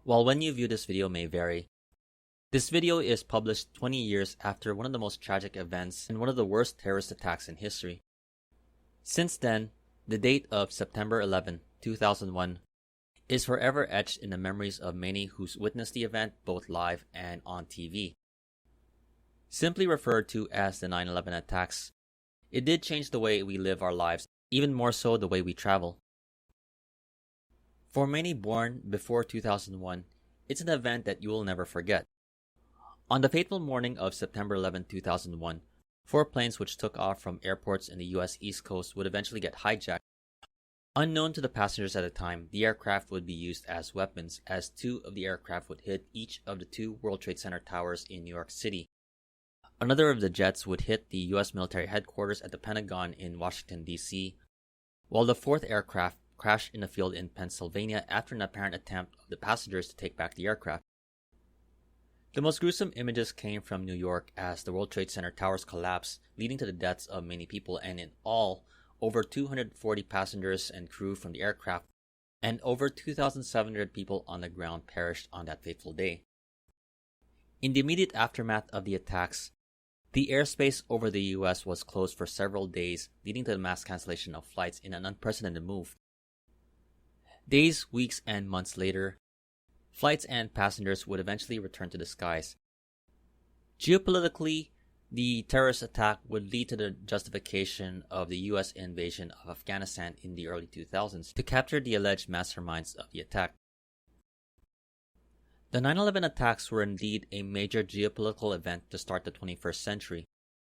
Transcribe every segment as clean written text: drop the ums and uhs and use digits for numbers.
While when you view this video may vary, this video is published 20 years after one of the most tragic events and one of the worst terrorist attacks in history. Since then, the date of September 11, 2001 is forever etched in the memories of many who witnessed the event both live and on TV. Simply referred to as the 9/11 attacks, it did change the way we live our lives, even more so the way we travel. For many born before 2001, it's an event that you will never forget. On the fateful morning of September 11, 2001, 4 planes which took off from airports in the US East Coast would eventually get hijacked. Unknown to the passengers at the time, the aircraft would be used as weapons, as 2 of the aircraft would hit each of the 2 World Trade Center towers in New York City. Another of the jets would hit the US military headquarters at the Pentagon in Washington, D.C., while the 4th aircraft crashed in a field in Pennsylvania after an apparent attempt of the passengers to take back the aircraft. The most gruesome images came from New York as the World Trade Center towers collapsed, leading to the deaths of many people, and in all, over 240 passengers and crew from the aircraft, and over 2,700 people on the ground perished on that fateful day. In the immediate aftermath of the attacks, the airspace over the US was closed for several days, leading to the mass cancellation of flights in an unprecedented move. Days, weeks, and months later, flights and passengers would eventually return to the skies. Geopolitically, the terrorist attack would lead to the justification of the US invasion of Afghanistan in the early 2000s to capture the alleged masterminds of the attack. The 9/11 attacks were indeed a major geopolitical event to start the 21st century,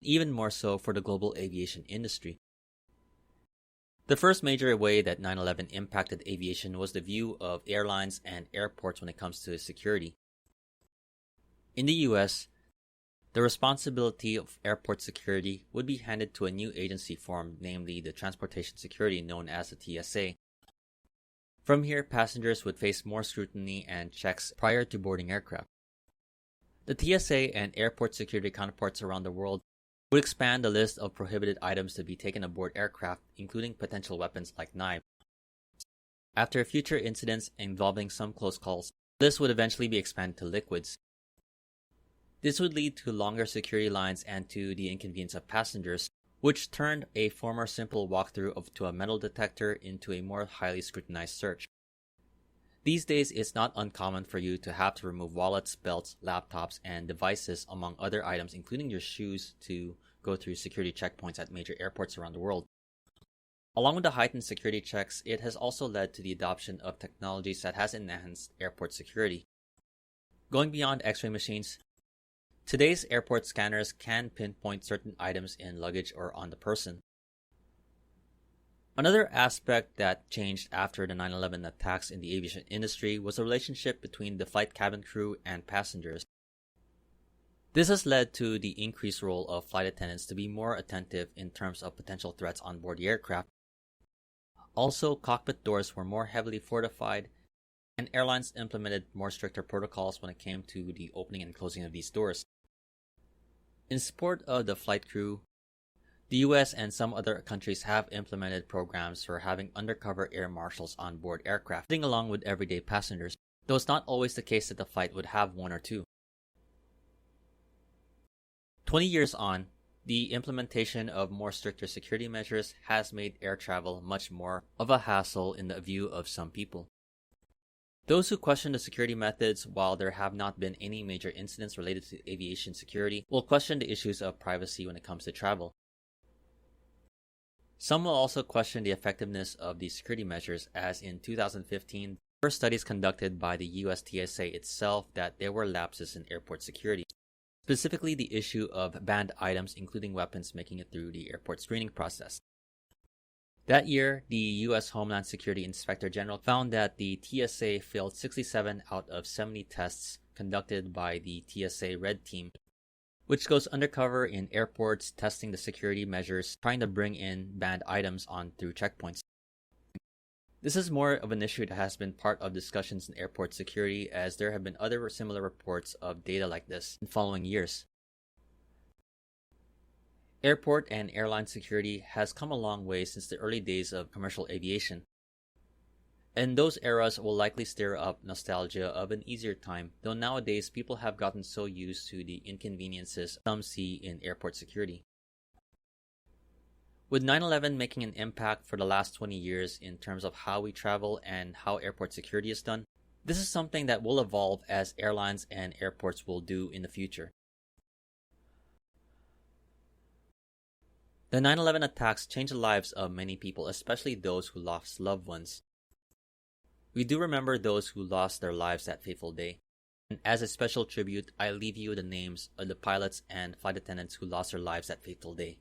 even more so for the global aviation industry. The first major way that 9/11 impacted aviation was the view of airlines and airports when it comes to security. In the US, the responsibility of airport security would be handed to a new agency formed, namely the Transportation Security, known as the TSA. From here, passengers would face more scrutiny and checks prior to boarding aircraft. The TSA and airport security counterparts around the world would expand the list of prohibited items to be taken aboard aircraft, including potential weapons like knives. After future incidents involving some close calls, this would eventually be expanded to liquids. This would lead to longer security lines and to the inconvenience of passengers, which turned a former simple walkthrough to a metal detector into a more highly scrutinized search. These days, it's not uncommon for you to have to remove wallets, belts, laptops, and devices, among other items, including your shoes, to go through security checkpoints at major airports around the world. Along with the heightened security checks, it has also led to the adoption of technologies that has enhanced airport security. Going beyond X-ray machines, today's airport scanners can pinpoint certain items in luggage or on the person. Another aspect that changed after the 9/11 attacks in the aviation industry was the relationship between the flight cabin crew and passengers. This has led to the increased role of flight attendants to be more attentive in terms of potential threats on board the aircraft. Also, cockpit doors were more heavily fortified, and airlines implemented more stricter protocols when it came to the opening and closing of these doors. In support of the flight crew, the US and some other countries have implemented programs for having undercover air marshals on board aircraft, sitting along with everyday passengers, though it's not always the case that the flight would have one or two. 20 years on, the implementation of more stricter security measures has made air travel much more of a hassle in the view of some people. Those who question the security methods, while there have not been any major incidents related to aviation security, will question the issues of privacy when it comes to travel. Some will also question the effectiveness of these security measures, as in 2015, there were studies conducted by the US TSA itself that there were lapses in airport security, specifically the issue of banned items including weapons making it through the airport screening process. That year, the US Homeland Security Inspector General found that the TSA failed 67 out of 70 tests conducted by the TSA Red Team, which goes undercover in airports testing the security measures, trying to bring in banned items on through checkpoints. This is more of an issue that has been part of discussions in airport security, as there have been other similar reports of data like this in following years. Airport and airline security has come a long way since the early days of commercial aviation. And those eras will likely stir up nostalgia of an easier time, though nowadays people have gotten so used to the inconveniences some see in airport security. With 9/11 making an impact for the last 20 years in terms of how we travel and how airport security is done, this is something that will evolve as airlines and airports will do in the future. The 9/11 attacks changed the lives of many people, especially those who lost loved ones. We do remember those who lost their lives that fateful day. And as a special tribute, I leave you the names of the pilots and flight attendants who lost their lives that fateful day.